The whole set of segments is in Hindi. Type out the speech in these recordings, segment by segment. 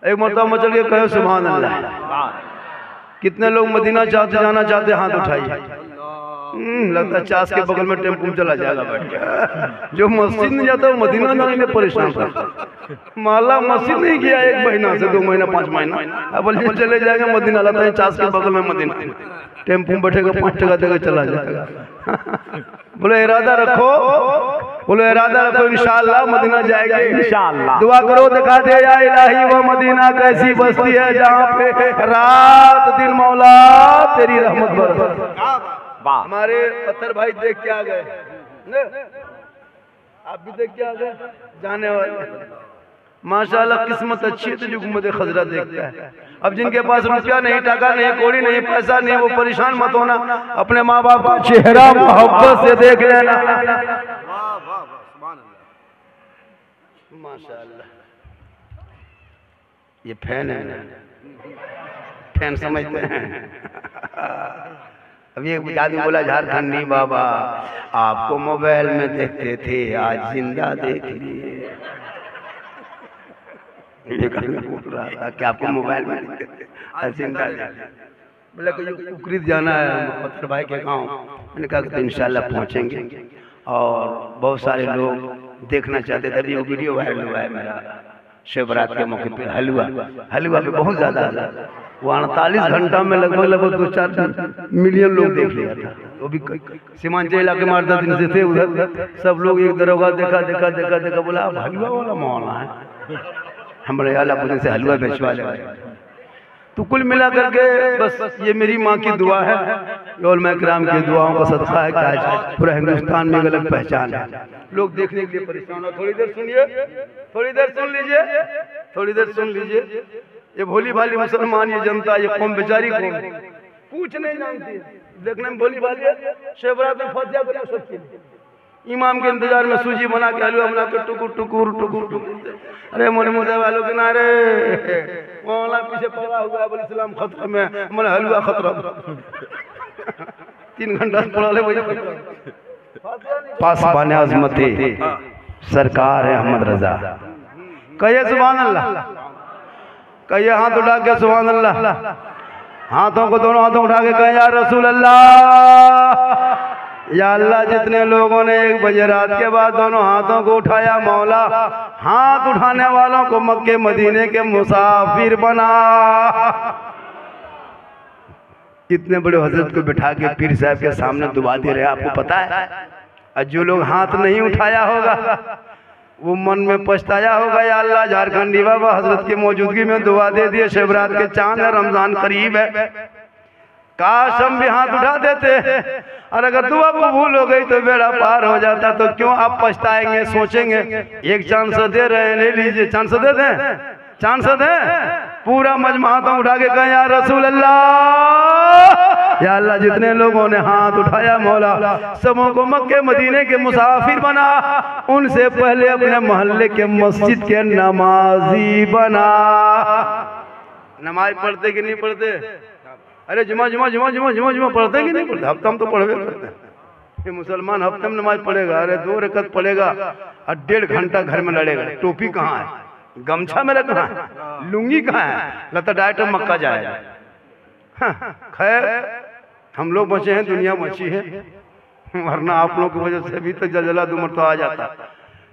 एक मरतबा मचल के कहे सुभान अल्लाह। कितने लोग मदीना जाना चाहते हाथ उठाइए। लगता है चास के बगल में टेम्पो चला जाएगा बैठ के। जो मस्जिद नहीं जाता वो मदीना जाने में परेशान था। माला मस्जिद नहीं किया 1 महीना से 2 महीना 5 महीना, अब ये चले जाएगा मदीना। लगता है चास के बगल में मदीना, टेम्पो में बैठेगा 5 टका देकर चला जाएगा। बोले इरादा रखो, बोले इरादा रखो, इंशाअल्लाह मदीना जाएंगे इंशाअल्लाह। दुआ करो दिखा दे या इलाही वो मदीना कैसी बस्ती है जहाँ पे रात दिन मौला तेरी रहमत बरसे। हमारे पत्थर भाई देख के आ गए, आप भी देख के आ गए जाने वाले। माशाल्लाह किस्मत अच्छी है तो जो गुम्बद खजरा देखता है। अब जिनके पास रुपया नहीं, टका नहीं, कौड़ी नहीं, पैसा नहीं, वो परेशान मत होना, अपने माँ बाप का चेहरा मोहब्बत से देख लेना। माशाल्लाह ये फैन है, फैन समझते हैं। अब ये आदमी बोला झारखंडी बाबा आपको मोबाइल में देखते थे आज जिंदा देख लिए। ये बोल रहा था कि आपको मोबाइल में देखते थे आज जिंदा देख लिए। बोला कि उकरीत जाना है पत्थर भाई के गांव। मैंने कहा कि तो इंशाल्लाह पहुंचेंगे और बहुत सारे लोग देखना चाहते थे। अभी वो वीडियो वायरल हुआ है मेरा शिवरात के मौके पे हलवा पे बहुत ज्यादा वो 48 घंटा में लगभग 2-4 मिलियन लोग देख लिया था। वो भी सीमांचल इलाके में 8-10 दिन से थे उधर। सब लोग एक दरोगा देखा बोला अब हलवा वाला माहौल है, हमारे अल्लाह से हलवा बेचवा ले। तो कुल मिला करके बस ये मेरी माँ की दुआ है और मैं किराम की दुआओं का सदका है कि आज पूरा हिंदुस्तान में गलत पहचान है। लोग देखने के लिए परेशान हो। थोड़ी देर सुनिए, थोड़ी देर सुन लीजिए, थोड़ी देर सुन लीजिए। ये भोली भाली मुसलमान, ये जनता, ये कौम बेचारी कौम कुछ नहीं जानती, देखने में भोली भाली है। शिवरात में फंस जा कर सबके इमाम के इंतजार में सूजी बना के हलवा बना के टुकुर टुकुर टुकुर टुकुर। अरे मोने मुझे वालों के नारे मौला पीछे पड़ा हुआ है, इस्लाम खतरा में, मैंने हलवा खतरा 3 घंटा पड़ा ले मुझे पास पाने अजमती सरकार है अहमद रजा। कहिए सुभान अल्लाह, कहिए हाथ उठा के सुभान अल्लाह। हाथों को दोनों हाथों उठा के कहें या रसूल अल्लाह। या अल्लाह जितने लोगों ने 1 बजे रात के बाद दोनों हाथों को उठाया मौला हाथ उठाने वालों को मक्के मदीने के मुसाफिर बना। इतने बड़े हजरत को बिठा के पीर साहब के सामने दुआ दे रहे हैं, आपको पता है। और जो लोग हाथ नहीं उठाया होगा वो मन में पछताया होगा, या अल्लाह झारखंडी बाबा हजरत की मौजूदगी में दुआ दे दिए। शिवरात के चांद है, रमजान करीब है, काश हम भी हाथ उठा देते। और अगर दुआ कबूल हो गई तो बेड़ा पार हो जाता। तो क्यों आप पछताएंगे, सोचेंगे। एक चांस दे रहे हैं, ले लीजिए, चांस दे दें, चांस दें। पूरा मजमा हाथों उठा के कहें या रसूल अल्लाह। या अल्लाह जितने लोगों ने हाथ उठाया मौला सबों को मक्के मदीने के मुसाफिर बना, उनसे पहले अपने मोहल्ले के मस्जिद के नमाजी बना। नमाज पढ़ते कि नहीं पढ़ते? अरे जुमा जुमा जुमा जुमा जुमा जुमा पढ़ते कि नहीं पढ़ते? हफ्ता में तो पढ़वे करते हैं। ये मुसलमान हफ्ते में नमाज पढ़ेगा, अरे 2 रकत पढ़ेगा और 1.5 घंटा घर में लड़ेगा। टोपी कहाँ है, गमछा मेरा कहाँ है, लुंगी कहाँ है, लगता डायरेक्ट मक्का जाएगा। खैर हम लोग बचे हैं, दुनिया बची है, वरना आप लोगों की वजह से भी तो जलजला दुमर तो आ जाता।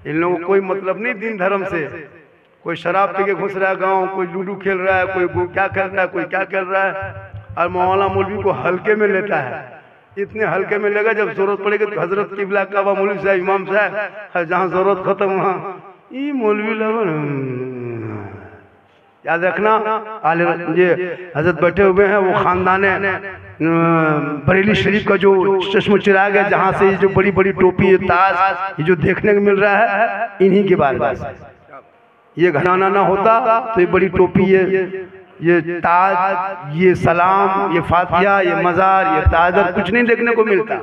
इन लोगों को कोई मतलब नहीं दीन धर्म से। कोई शराब पी के घुस रहा है गाँव, कोई लूडो खेल रहा है, कोई क्या खेल रहा है, कोई क्या खेल रहा है। और मौलाना मौलवी को हल्के में लेता है। इतने हल्के में लेगा जब जरूरत पड़ेगी तो हजरत किबला काबा मौलवी साहब इमाम साहब, जहाँ जरूरत खत्म वहाँ ये मौलवी लगन। याद रखना आले ये हजरत बैठे हुए हैं, वो खानदान बरेली शरीफ का जो चश्म चिराग है, जहाँ से ये जो बड़ी बड़ी टोपी ताज ये जो देखने को मिल रहा है, इन्हीं के बारे में। ये घराना ना होता तो ये बड़ी टोपी, ये ताज, ये सलाम, ये फातिया, ये मजार, ये ताजर कुछ नहीं देखने को मिलता।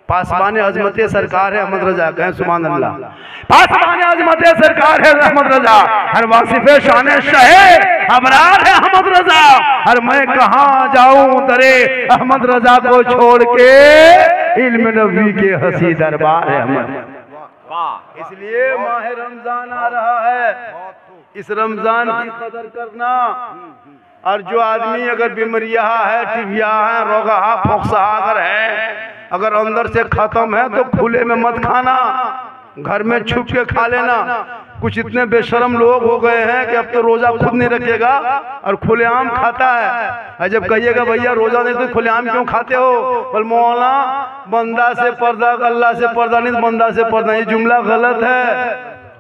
पासबान अजमत सरकार है अहमद रजा, कहें सुभान अल्लाह। पासबान अजमत सरकार है अहमद रजा, हर वासिफे शान शहे अबरार है अहमद रजा। हर मैं कहाँ जाऊं दरे अहमद रजा को छोड़ के, इल्म नबी के हसी दरबार है अहमद। इसलिए माह रमजान आ रहा है, इस रमजान की कदर करना। और जो आदमी अगर बीमारियां है, टिबिया है, रोगा है, फोक्सा अगर है, अगर अंदर से खत्म है तो खुले में मत खाना, घर में छुप के खा लेना। कुछ इतने बेशरम लोग हो गए हैं कि अब तो रोजा खुद नहीं रखेगा और खुलेआम खाता है। जब कहिएगा भैया रोजा नहीं तो खुलेआम क्यों खाते हो, बोल मौला बंदा से पर्दा, अल्लाह से पर्दा नहीं, बंदा से पर्दा। ये जुमला गलत है।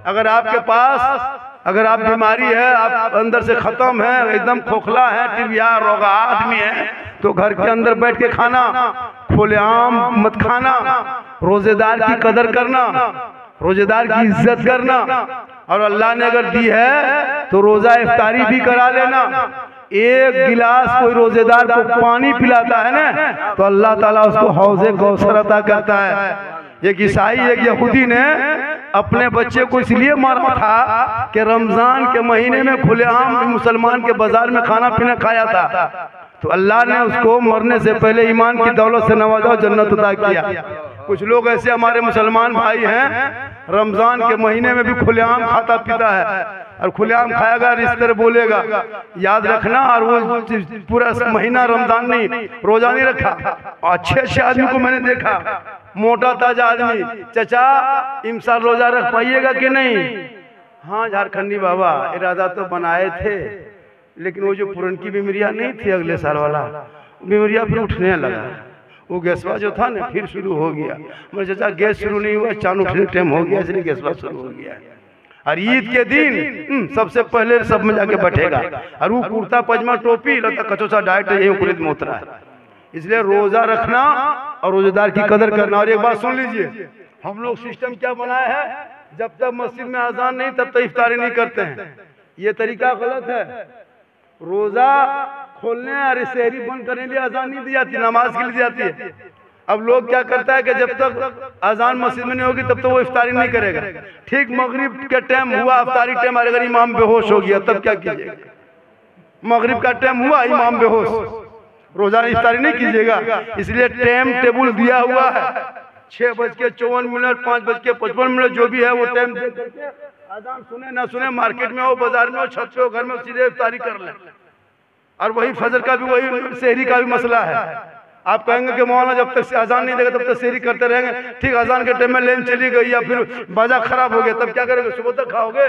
अगर आपके पास अगर आप बीमारी है, आप अंदर से खत्म है, एकदम खोखला है, टिबिया रोगा आदमी है, तो घर के अंदर बैठ के खाना, खुलेआम मत खाना। रोजेदार की कदर करना, रोजेदार की इज्जत करना। और अल्लाह ने अगर दी है तो रोजा इफ्तारी भी करा लेना। एक गिलास कोई रोजेदार को पानी पिलाता है ना तो अल्लाह ताला उसको हौज़े कौसर अता करता है। एक ईसाई एक यहूदी ने अपने बच्चे को इसलिए मारा था कि रमजान के महीने में खुलेआम मुसलमान के बाजार में खाना पीना खाया था, तो अल्लाह ने उसको मरने से पहले ईमान की दौलत से नवाजा, जन्नत अता किया। कुछ लोग ऐसे हमारे मुसलमान भाई हैं, रमजान के महीने में भी खुलेआम खाता पीता है, और खुलेआम खाएगा, रिश्तेदार बोलेगा, याद रखना। और वो पूरा महीना रमजान नहीं, रोजा नहीं रखा। अच्छे अच्छे आदमी को मैंने देखा, मोटा ताजा आदमी, चचा इमसाल रोजा रख पाइएगा कि नहीं? हाँ झारखंडी बाबा, इरादा तो बनाए थे, लेकिन वो जो पुरनकी बीमारियां नहीं थी, अगले साल वाला बीमारियां फिर उठने लगा। वो गैसवा जो था ना फिर शुरू हो गया। मेरे चाचा गैस शुरू नहीं हुआ, चांद उठने टाइम हो गया, इसलिए गैसवा शुरू हो गया। और ईद के दिन सबसे पहले सब में जाके बैठेगा, और वो कुर्ता पजामा टोपी लगता कचोसा डाइट है, यही कुलित में उतरा है। इसलिए रोजा रखना और रोजेदार की कदर करना। और एक बात सुन लीजिए, हम लोग सिस्टम क्या बनाया है, जब तक मस्जिद में अजान नहीं तब तक इफ्तारी नहीं करते हैं। ये तरीका गलत है। रोजा खोलने और सहरी बंद करने के लिए अजान नहीं दी जाती, नमाज के लिए दी जाती है। अब लोग क्या करता है कि जब तक अजान मस्जिद में नहीं होगी तब तक वो इफ्तारी नहीं करेगा। ठीक मगरिब के टाइम हुआ इफ्तारी टाइम, अगर इमाम बेहोश हो गया तब क्या कीजिएगा? मगरिब का टाइम हुआ, इमाम बेहोश, रोजा इफ्तारी नहीं कीजिएगा। इसलिए टाइम टेबल दिया हुआ है, 6:54, 5:55, जो भी है वो टाइम दे करके अजान सुने ना सुने, मार्केट में हो, बाजार में हो, छत पे हो, घर में सीधे इफ्तारी कर लें। और वही फजर का भी, वही सहरी का भी मसला है। आप कहेंगे कि मौलाना जब तक अजान नहीं देगा तब तक सहरी करते रहेंगे। ठीक, अजान के टाइम में लेन चली गई या फिर बाजा खराब हो गया, तब क्या करोगे? सुबह तक खाओगे?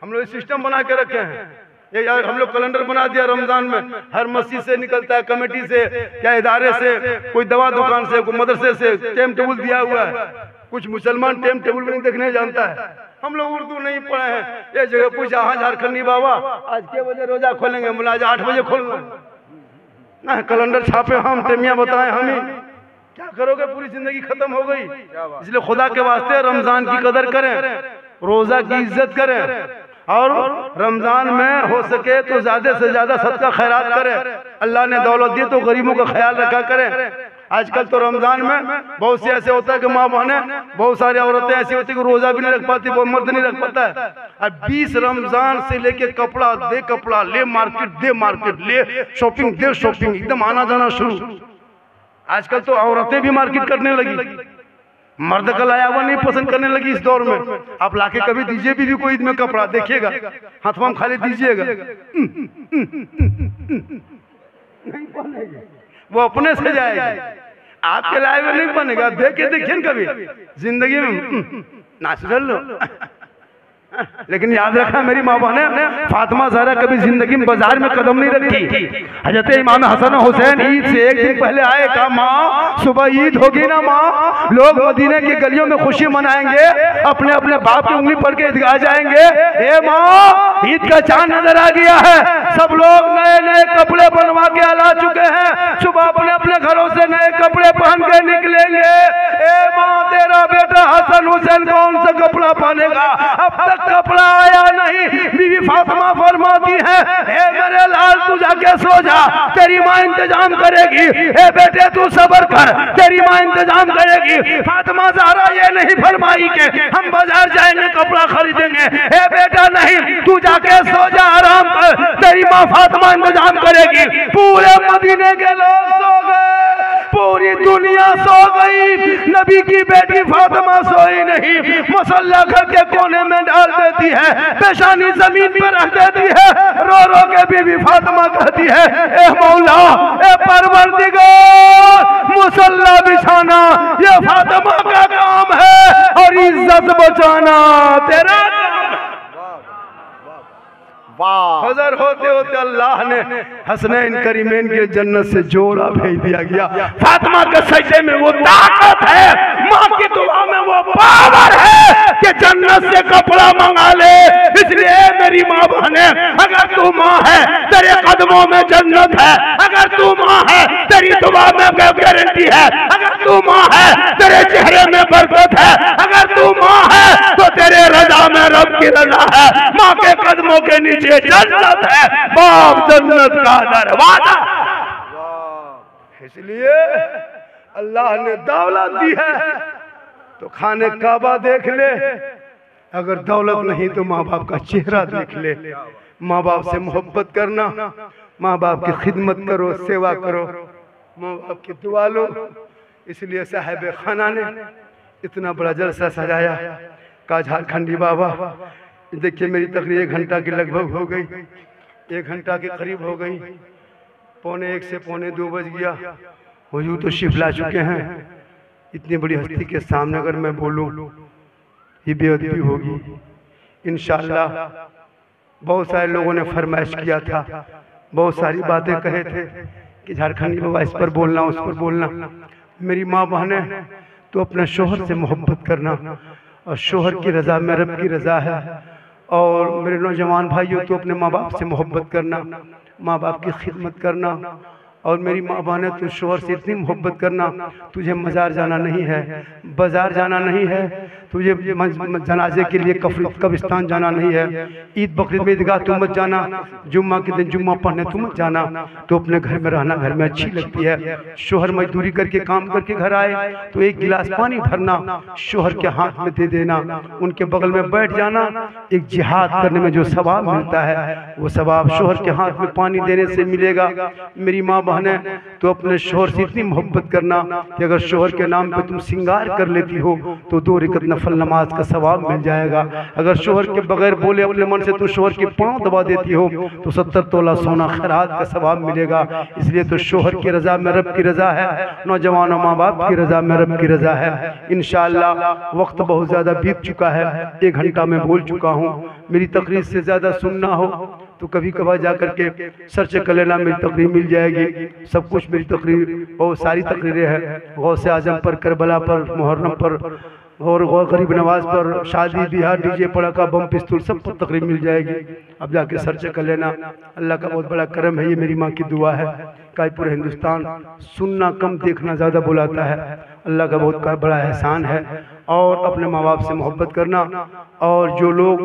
हम लोग सिस्टम बना के रखे हैं। ये यार हम लोग कैलेंडर बना दिया रमजान में, हर मस्जिद से निकलता है, कमेटी से, क्या इदारे से, कोई दवा दुकान से, कोई मदरसे से टाइम टेबल दिया हुआ है। कुछ मुसलमान टाइम टेबल भी नहीं देखने जानता है। हम लोग उर्दू नहीं पढ़े हैं। ये जगह पूछा, हाँ झारखंडी बाबा आज के बजे रोजा खोलेंगे? बोला आज 8 बजे खोलना ना, कैलेंडर छापे हम, टेमिया बताएं हम ही, क्या करोगे? पूरी जिंदगी खत्म हो गई। इसलिए खुदा के वास्ते रमजान की कदर करें, रोजा की इज्जत करें, और रमजान में हो सके तो ज्यादा से ज्यादा सदका खैरात करें। अल्लाह ने दौलत दी तो गरीबों का ख्याल रखा करें। आजकल तो रमजान में बहुत से ऐसे होता है कि माँ बहनें, बहुत सारी औरतें ऐसी होती है कि रोजा भी नहीं रख पाती, वो मर्द नहीं रख पाता है। और 20 रमजान से लेके कपड़ा दे, कपड़ा ले, मार्केट दे, मार्केट ले, शॉपिंग दे, शॉपिंग, एकदम आना जाना शुरू। आजकल तो औरतें भी मार्केट करने लगी, मर्द का लाया हुआ नहीं पसंद करने लगी इस दौर में। आप लाके कभी दीजिए भी कोई ईद में कपड़ा, देखिएगा हाथ में खाली दीजिएगा, नहीं बनेगा, वो अपने से जाएगा, आपके लाए हुए नहीं बनेगा। देखे देखिए कभी जिंदगी में नाच लो। लेकिन याद रखना मेरी माँ बहने, फातिमा ज़हरा कभी जिंदगी में बाजार में कदम नहीं रखी। हजरत इमाम हसन हुसैन ईद से एक दिन पहले आए, कहा माँ सुबह ईद होगी ना माँ, लोग मदीने की गलियों में खुशी मनाएंगे, अपने अपने बाप की उंगली पढ़ के ईदगाह जाएंगे। ए माँ ईद का चांद नजर आ गया है, सब लोग नए नए कपड़े बनवा के ला चुके हैं, सुबह अपने अपने घरों से नए कपड़े पहन के निकलेंगे। ए माँ तेरा बेटा हसन हुसैन कौन सा कपड़ा पहनेगा? अब तक कपड़ा आया नहीं। बीवी फातिमा फरमाती है, हे मेरे लाल तू जाके सो जा, तेरी माँ इंतजाम करेगी। हे बेटे तू सब्र कर, तेरी माँ इंतजाम करेगी। फातिमा ज़हरा ये नहीं फरमाई कि हम बाजार जाएंगे कपड़ा खरीदेंगे। हे बेटा नहीं, तू जाके सो जा, आराम कर, तेरी माँ फातिमा इंतजाम करेगी। पूरे मदीने के लोग सो गए, पूरी दुनिया सो गई, नबी की बेटी फातिमा सोई नहीं, मुसल्ला घर के कोने में डाल देती है, पेशानी जमीन पर रख देती है, रो रो के बीबी फातिमा कहती है, ए मौला, ए परवरदिगार, मुसल्ला बिछाना ये फातिमा का काम है और इज्जत बचाना तेरा हजर होते होते अल्लाह ने हसनैन करीमैन के जन्नत से जोड़ा भेज दिया गया। फातिमा के सजदे में वो ताकत है, माँ की दुआ में वो पावर है कि जन्नत से कपड़ा मंगा ले। इसलिए मेरी माँ बहने, अगर तू माँ है तेरे कदमों में जन्नत है, अगर तू माँ है तेरी दुआ में गारंटी है, अगर तू माँ है तेरे चेहरे में बरकत है, अगर तू माँ है तो तेरे रजा में रब की रजा है। माँ के कदमों के नीचे जन्नत है, बाप जन्नत का दरवाजा। इसलिए अल्लाह ने दौलत दी है तो खाने काबा देख ले, अगर दौलत नहीं तो माँ बाप का चेहरा देख ले। माँ बाप से मोहब्बत करना, माँ बाप की खिदमत करो, सेवा करो, माँ बाप की दुआ लो। इसलिए साहिब खाना ने इतना बड़ा जलसा सजाया का झारखंडी बाबा। देखिए मेरी तकरीर 1 घंटा की लगभग हो गई, 1 घंटा के करीब हो गई, 1:45 से 1:45 बज गया। हुजूर तो शिफ ला चुके हैं। इतनी बड़ी हस्ती के सामने अगर मैं बोलूं ये बेअदबी होगी। इंशाअल्लाह बहुत सारे लोगों ने फरमाइश किया था, बहुत सारी बातें कहे थे कि झारखंडी बाबा इस पर बोलना, उस पर बोलना। मेरी माँ बहने, तो अपने शोहर से मोहब्बत करना और शोहर की रज़ा में रब की रज़ा है। और मेरे नौजवान भाइयों, तो अपने माँ बाप से मोहब्बत करना, माँ बाप की खिदमत करना। और मेरी माँ बहने, तू शोहर से इतनी मोहब्बत करना, तुझे मज़ार जाना नहीं है, बाज़ार जाना नहीं है, तुझे जनाजे के लिए कब्रिस्तान जाना नहीं है, ईद बकरीद में ईदगाह तू मत जाना, जुम्मा के दिन जुम्मा पढ़ने तू मत जाना, तो अपने घर में रहना घर में अच्छी लगती है। शोहर मजदूरी करके काम करके घर आए तो 1 गिलास पानी भरना, शोहर के हाथ में दे देना, उनके बगल में बैठ जाना। एक जिहाद करने में जो सवाब मिलता है वो सवाब शोहर के हाथ में पानी देने से मिलेगा। मेरी माँ बहने, तो अपने शोहर से इतनी मोहब्बत करना कि अगर शोहर के नाम पे तुम सिंगार कर लेती हो तो 2 रकात नफल नमाज का सवाब मिल जाएगा। अगर शोहर के बगैर बोले अपने मन से तुम शोहर की पाँव दबा देती हो तो 70 तोला सोना खैरात का सवाब मिलेगा। इसलिए तो शोहर की रज़ा में रब की रज़ा है, नौजवानों माँ बाप की रज़ा में रब की रज़ा है। इंशाअल्लाह वक्त बहुत ज़्यादा बीत चुका है, 1 घंटा में बोल चुका हूँ। मेरी तकरीर से ज़्यादा सुनना हो तो कभी कभार जा करके सर्च कर लेना, मेरी तकरीर मिल जाएगी। सब कुछ मेरी तकरीर, बहुत सारी तकरीरें हैं, गौसे आजम पर, करबला पर, मुहर्रम पर और गरीब नवाज पर, शादी ब्याह, डीजे पड़ाका बम पिस्तौल सब पर तकरीर मिल जाएगी। अब जाके सर्च कर लेना। अल्लाह का बहुत बड़ा करम है, ये मेरी माँ की दुआ है। काई पूरे हिंदुस्तान सुनना कम देखना ज़्यादा बुलाता है, अल्लाह का बहुत बड़ा एहसान है। और अपने माँ बाप से मोहब्बत करना, और जो लोग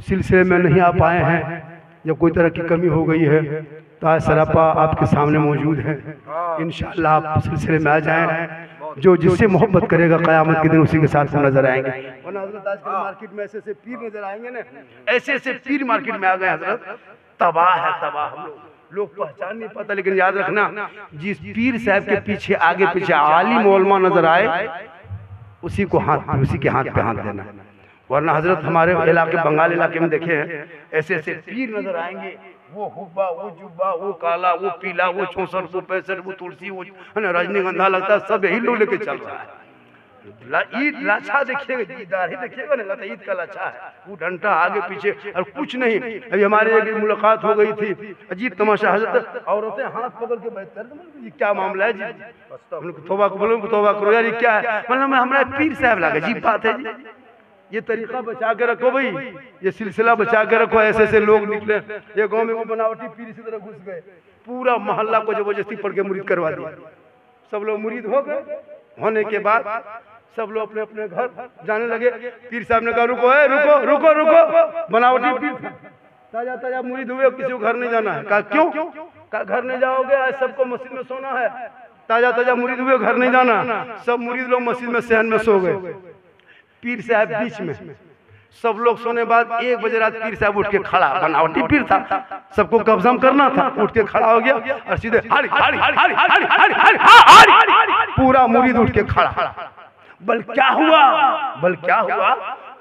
सिलसिले में नहीं आ पाए हैं या कोई तरह की कमी हो गई है तो आज सरापा आपके सामने मौजूद है। इंशाअल्लाह आप सिलसिले में आ जाएं। जो जिससे मोहब्बत करेगा क़यामत के दिन उसी के साथ हम नजर आएंगे। वरना हज़रत आजकल मार्केट में ऐसे पीर नजर आएंगे ना, ऐसे पीर मार्केट में आ गए हज़रत, तबाह है तबाह। हम लोग पहचान नहीं पाता। लेकिन याद रखना, जिस पीर साहब के पीछे आगे पीछे आलिम उलमा नजर आए उसी को उसी के हाथ पे हाथ देना। वरना हजरत हमारे इलाके बंगाल इलाके में देखे हैं, ऐसे पीर नजर आएंगे, वो हुब्बा, वो जुब्बा, वो काला, वो पीला, वो 64, वो 65, वो तुलसी, वो रजनीगंधा लगता है, सब यही लोग लेके चल रहा है। ईद लाछा देखिएगा, ईदार ही देखिएगा ना, ईद का लाछा है, वो डंटा आगे पीछे और कुछ नहीं। अभी हमारे एक मुलाकात हो गई थी, अजीब तमाशा। हजरत औरतें हाथ पकड़ के बैठते हैं, ये क्या मामला है जी? तौबा बोलो, तौबा करो यार, ये क्या है? मतलब हमारा पीर साहब लगा, अजीब बात है जी। ये तरीका बचा के रखो भाई, ये सिलसिला बचा के रखो। ऐसे ऐसे लोग निकले, ये गांव में वो बनावटी पीर इसी तरह घुस गए, पूरा मोहल्ला को जबरदस्ती पढ़ के मुरीद करवा दिया। सब लोग मुरीद हो गए, होने के बाद सब लोग अपने अपने घर जाने लगे। पीर साहब ने कहा रुको है, रुको रुको रुको, बनावटी पीर ताजा ताजा मुरीद हुए, किसी को घर नहीं जाना है। कहा क्यों? कहा घर नहीं जाओगे, आज सबको मस्जिद में सोना है। ताजा ताजा मुरीद हुए, घर नहीं जाना। सब मुरीद लोग मस्जिद में सहन में सो गए, पीर साहब बीच में। सब लोग सोने बाद 1 बजे रात पीर साहब उठ के खड़ा, बनावटी पीर था, सबको कब्जा करना था, उठ के खड़ा हो गया और सीधे हरि हरि हरि हरि हरि हरि हरि, पूरा मुरीद उठ के खड़ा। बल क्या हुआ, बल क्या हुआ,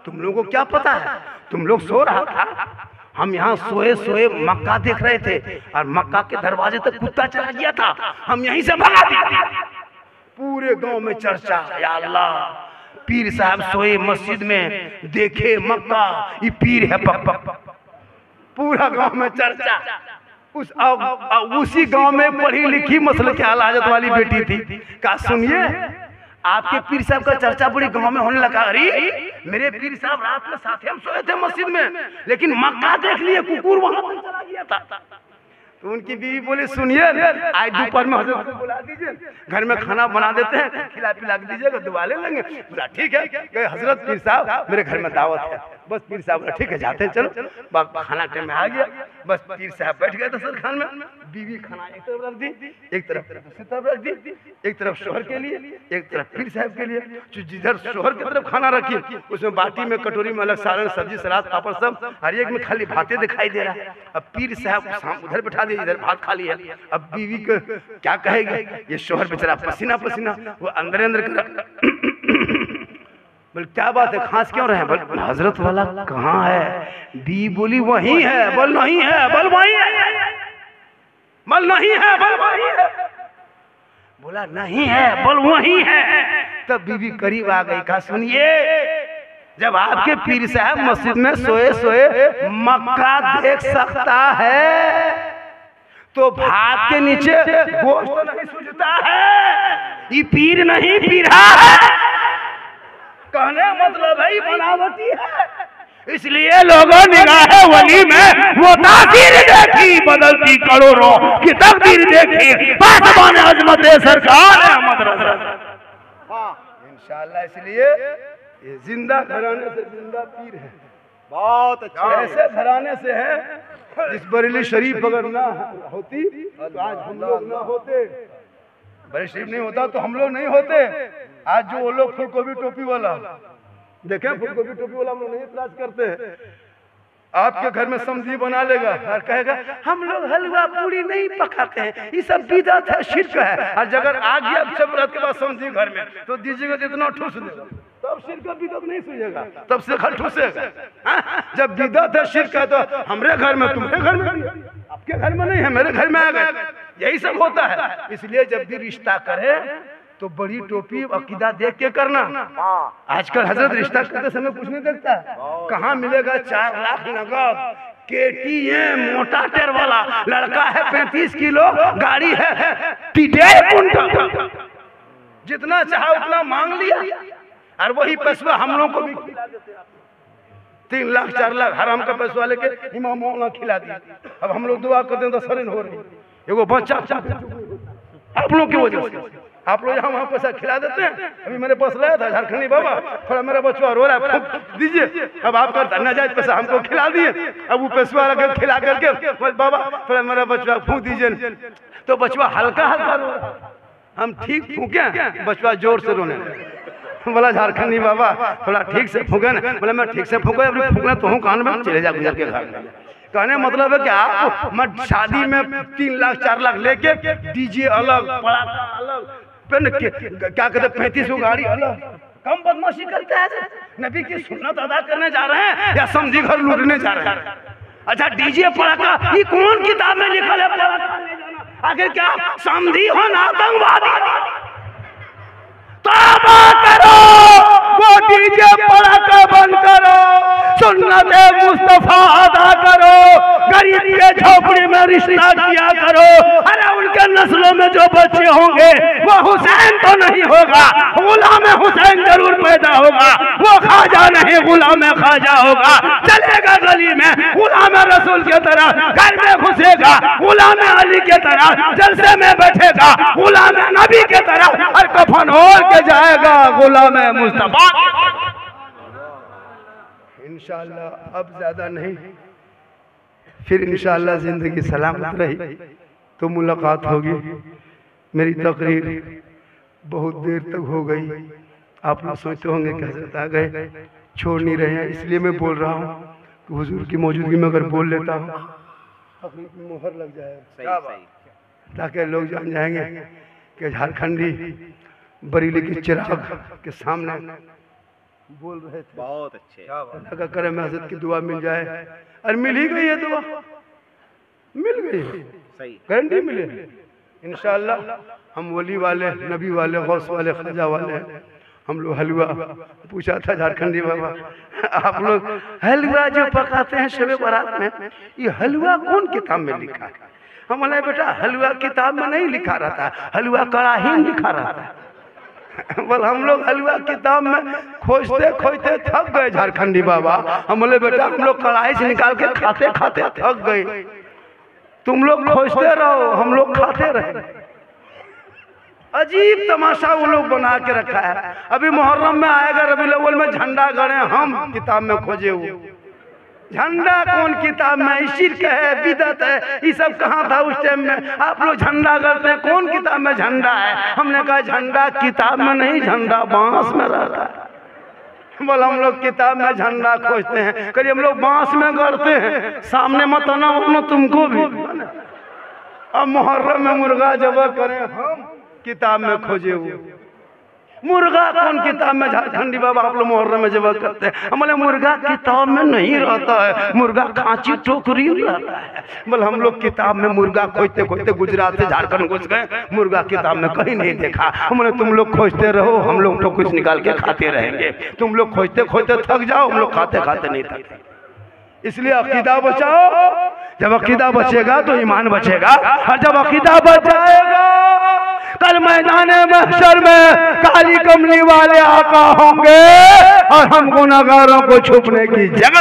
तुम लोगों को क्या पता है, तुम लोग सो रहा था, हम यहाँ सोए सोए मक्का देख रहे थे और मक्का के दरवाजे तक कुत्ता चला गया था, हम यहीं से भगा दिया। पूरे गांव में चर्चा, या अल्लाह पीर साहब सोए मस्जिद में, देखे मक्का, ये पीर है पक पक। पूरा गांव में चर्चा। उसी गांव में पढ़ी लिखी मसले के आला हज़रत वाली बेटी थी, कहा सुनिए आपके पीर साहब का चर्चा पूरे गांव में होने लगा। अरे मेरे पीर साहब रात में साथ हम सोए थे मस्जिद में, लेकिन मक्का देख लिए, कुकुर वहां पर चला गया था। तो उनकी बीवी बोले सुनिए आज दोपहर में हजरत को बुला दीजिए, घर में खाना बना देते हैं, खिला पिला दीजिएगा, दुआ ले लेंगे। बोला ठीक है, हजरत पीर साहब मेरे घर में दावत है। बस पीर साहब बोला ठीक है जाते हैं, चलो। खाना टाइम में आ गया, बस पीर साहब बैठ गए दस्तरखान में, बीवी खाना एक तरफ रख दी, एक तरफ दूसरी तरफ रख दी, एक तरफ शोहर के लिए, एक तरफ पीर साहब के लिए। जिधर शोहर की तरफ खाना रखी उसमें बाटी में कटोरी में अलग सालन सब्जी सलाद पापड़ सब, हर एक में खाली भाते दिखाई दे रहा है। अब पीर साहब उधर बैठा दिए, इधर भात खा लिया। अब बीवी को क्या कहेगी, ये शोहर बेचारा पसीना पसीना, वो अंदर अंदर बोल क्या बात है, खांस क्यों रहे? बोल हजरत वाला कहाँ है? बीवी बोली वही है। बोल नहीं है, बोल वही है। बोल नहीं है, बोल वही है। बोला नहीं है, बोल वही है। तब बीवी करीब आ गई, कहा सुनिए जब आपके पीर साहब मस्जिद में सोए सोए मक्का देख सकता है तो भात के नीचे गोश्त तो नहीं सूझता है, ये पीर नहीं पीरा है। कहने मतलब है बनावटी है, इसलिए लोगों निगाहे वली में वो तासीर देखी, बदलती करोड़ों की तकदीर देखी, पासबान अजमत सरकार अहमद रजा। इंशाअल्लाह इसलिए ये जिंदा घराने से जिंदा पीर है, बहुत अच्छा। ऐसे घराने से है जिस बरेली शरीफ अगर ना होती तो आज हम लोग ना होते, बरेली शरीफ नहीं होता तो हम लोग नहीं होते। आज जो वो लोग फूलगोभी टोपी वाला देखें, फूलगोभी टोपी वाला हम लोग नहीं इतराज करते हैं, आपके घर में समझी बना लेगा और कहेगा हम लोग हलवा पूरी नहीं पकाते हैं, ये सब बिदअत है, शिर्क है। और अगर आ गया सब रात के बाद समझी घर में तो दीजिएगा जितना ठूस देगा, तब शिर्क का बिदअत नहीं सुझेगा, तब से घर ठूसेगा। जब बिदअत है शिर्क है तो हमरे घर में, तुम्हारे घर में, आपके घर में नहीं है, मेरे घर में आ गए, यही सब होता है। इसलिए जब भी रिश्ता करे तो बड़ी टोपी अकीदा देख के करना। आजकल हजरत रिश्ता करते समय कुछ नहीं देखता, कहाँ मिलेगा 4 लाख नगद, KTM मोटा टेर वाला, लड़का है 35 किलो, गाड़ी है 1.5 कुंटल, जितना चाहा उतना मांग लिया और वही पैसा हम लोग को भी खिला देते। 3 लाख 4 लाख हराम का पैसा लेके इमाम मौलाना खिला दिया। अब हम लोग दुआ करते हैं तो शरण हो रही है, एगो बच्चा आप लोग की वजह से आप लोग यहाँ वहाँ पैसा खिला देते हैं। अभी मेरे पास लाया था झारखंडी बाबा, थोड़ा मेरा बचवा रो रहा है, दीजिए। अब आपका नाजायज पैसा हमको खिला दिए, अब वो पैसा रख खिला करके बाबा थोड़ा मेरा बचवा फूंक दीजिए, तो बचवा हल्का हल्का रो रहा, हम ठीक फूके, बचवा जोर से रोने बोला झारखंडी बाबा थोड़ा ठीक से फूके ना। बोला मैं ठीक से फूका, अभी फूकना तो हूँ, कान में चले जा गुजर के घर में। कहने मतलब है कि आप मैं शादी में 3 लाख 4 लाख लेके डीजे अलग, पड़ाका अलग, क्या कहते 35 गाड़ी अलग, कम बदमाशी करते हैं। नबी की सुन्नत अदा करने जा रहे हैं या समझी घर लूटने जा रहे हैं? अच्छा डीजे पड़ाका ये कौन किताब में लिखल है? पड़ाका ले जाना आखिर क्या समझी हो ना आतंकवादी? तौबा करो, वो डीजे पड़ाका बंद करो, सुन्नत मुस्तफा अदा करो, गरीब के झोपड़ी में रिश्ता किया करो। अरे उनके नस्लों में जो बच्चे होंगे वो हुसैन तो नहीं होगा, गुलाम हुसैन जरूर पैदा होगा, वो ख्वाजा नहीं गुलाम ख्वाजा होगा। चलेगा गली में गुलाम रसूल के तरह, घर में घुसेगा गुलाम अली के तरह, जलसे में बैठेगा गुलाम नबी के तरह, और कफन ओढ़ के जाएगा गुलाम मुस्तफा। इंशाअल्लाह अब ज्यादा नहीं, फिर इंशाअल्लाह जिंदगी सलामत रही तो मुलाकात होगी। मेरी तकरीर बहुत देर तक हो गई, आप लोग सोचते होंगे कि हज़रत आ गए, छोड़ नहीं रहे हैं, इसलिए मैं बोल रहा हूँ कि हुजूर की मौजूदगी में अगर बोल लेता हूँ मुहर लग जाएगा, ताकि लोग जान जाएंगे कि झारखंडी बरेली के चिराग के सामने बोल रहे थे। बहुत अच्छे। अल्लाह का करम हज़रत की दुआ मिल जाए, और मिल ही गई है दुआ, मिल गई है, सही गारंटी मिले इंशाअल्लाह। हम वली वाले, नबी वाले, गौस वाले, ख्वाजा वाले हैं। हम लोग हलवा पूछा था झारखंडी बाबा, आप लोग हलवा जो पकाते हैं शब बारात में, ये हलवा कौन किताब में लिखा है? हम बोले बेटा हलवा किताब में नहीं लिखा रहता है, हलवा कड़ाही में लिखा रहता है। बोल हम लोग हलवा किताब में खोजते खोजते थक गए झारखंडी बाबा। हम बोले बेटा हम लोग कड़ाही से निकाल के खाते खाते थक गए, तुम लोग खोजते रहो हम लोग खाते रहे। अजीब तमाशा वो लोग बना के रखा है। अभी मुहर्रम में आएगा, रबीउल अव्वल में झंडा गड़े, हम किताब में खोजे हुए झंडा कौन किताब में? शिर्क है, बिदअत है, ये सब कहाँ था उस टाइम में? आप लोग झंडा गड़ते हैं, कौन किताब में झंडा है? हमने कहा झंडा किताब में नहीं, झंडा बांस में रहता है। बोल हम लोग किताब में झंडा खोजते हैं, कभी हम लोग बांस में गड़ते हैं। सामने मत आना वरना तुमको भी। अब मुहर्रम में मुर्गा जब करें, हम किताब में खोजे हुए मुर्गा कौन किताब में? झारखंडी बाबा आप लोग मुहर्रम में जब करते हैं, हम बोले मुर्गा किताब में नहीं रहता है, मुर्गा खांची टोकरी रहता है। बोले हम लोग किताब में मुर्गा खोजते खोजते गुजरात से झारखंड घुस गए, मुर्गा किताब में कहीं नहीं देखा। हम बोले तुम लोग खोजते रहो, हम लोग तो कुछ निकाल के खाते रहेंगे। तुम लोग खोजते खोजते थक जाओ, हम लोग खाते खाते नहीं थकते। इसलिए अकीदा बचाओ, जब अकीदा बचेगा तो ईमान बचेगा, और जब अकीदा बच जाएगा कल मैदान महशर में काली कमली वाले आका होंगे और हम गुनाहगारों को छुपने की जगह।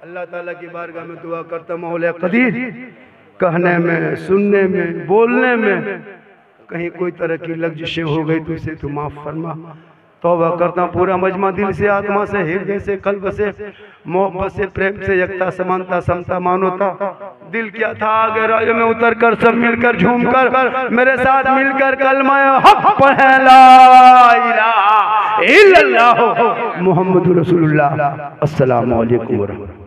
अल्लाह ताला की बारगाह में दुआ करता मौला कदीर, कहने में, सुनने में, बोलने में कहीं कोई तरह की लग़्ज़िश हो गई तो इसे तू माफ फरमा। तौबा करता हूँ पूरा मजमा दिल से, आत्मा से, हृदय से, कल्ब से, मोहब्बत से, प्रेम से, एकता, समानता, समता, मानवता। दिल क्या था आगे राह में उतर कर सब मिलकर झूमकर मेरे साथ मिलकर कलमा हक पढ़े ला इलाहा इल्लल्लाह मुहम्मदुर रसूलुल्लाह। अस्सलामु अलैकुम व रहमतुल्लाह।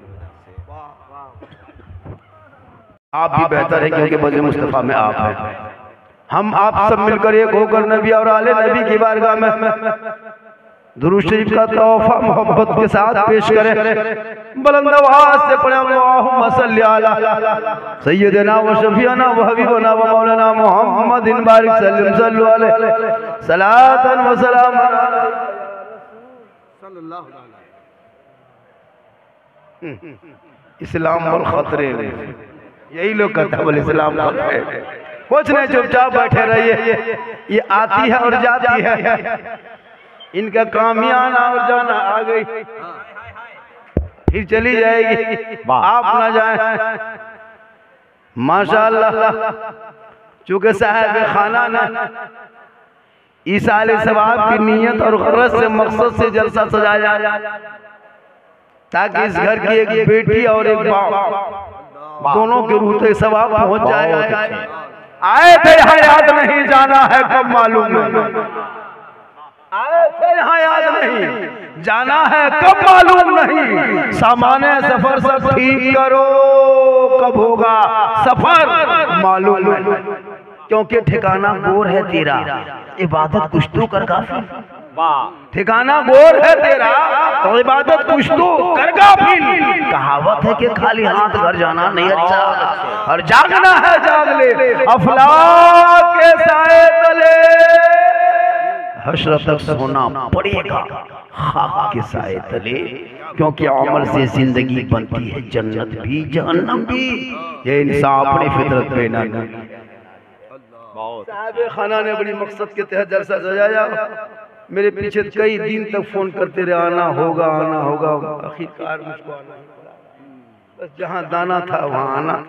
आप भी बेहतर है क्योंकि बज़ मुस्तफ़ा में आप हैं। हम आप सब मिलकर एक होकर नबी और आले नबी की बारगाह में दुरूद शरीफ का तोहफा मोहब्बत के साथ पेश करें। बुलंद आवाज से पढ़े अल्लाहुम्मा सल्ली अला सय्यिदना व शफीअना व हबीबना व मौलाना मुहम्मदिन बारिक सल्लल्लाहु अलैहि सलातन व सलाम सल्लल्लाहु अलैहि। इस्लाम और खतरे में यही लोग कहते हैं, बोले इस्लाम खतरे। कुछ नहीं, चुपचाप बैठे रहिए। ये आती है और जाती है, इनका काम ही आना और जाना। आ गई फिर चली जाएगी, आप ना जाए। माशाअल्लाह, चूंकि साहब खाना ने ईसाले सवाब की नीयत और गरज से, मकसद से जलसा सजाया ताकि इस घर की एक बेटी और एक बाप दोनों के रूह तक सवाब पहुंच जाए। आए थे यहाँ याद नहीं, जाना है कब मालूम नहीं। आए थे यहाँ याद नहीं, जाना है कब मालूम नहीं। सामान्य सफर सब ठीक करो, कब होगा सफर मालूम नहीं। क्योंकि ठिकाना गोर है तेरा, इबादत कुछ तो कर काफी। ठिकाना गोर है तेरा और इबादत कुछ तो कर काफी। कहावत है कि खाली हाथ घर जाना नहीं अच्छा, और जागना है जाग ले अफलाक के साए तले। हश्र तक सोना पड़ेगा खाक के साए तले, क्योंकि अमल से जिंदगी बनती है जन्नत भी जहन्नम भी। ये इंसान अपनी फितरत पे ना। साहब खाना ने बड़ी मकसद के तहत जलसा सजाया। मेरे पीछे कई दिन तक फोन करते रहे, आना होगा आना होगा। आखिरकार मुझको आना ही पड़ा, बस जहाँ दाना था वहाँ आना।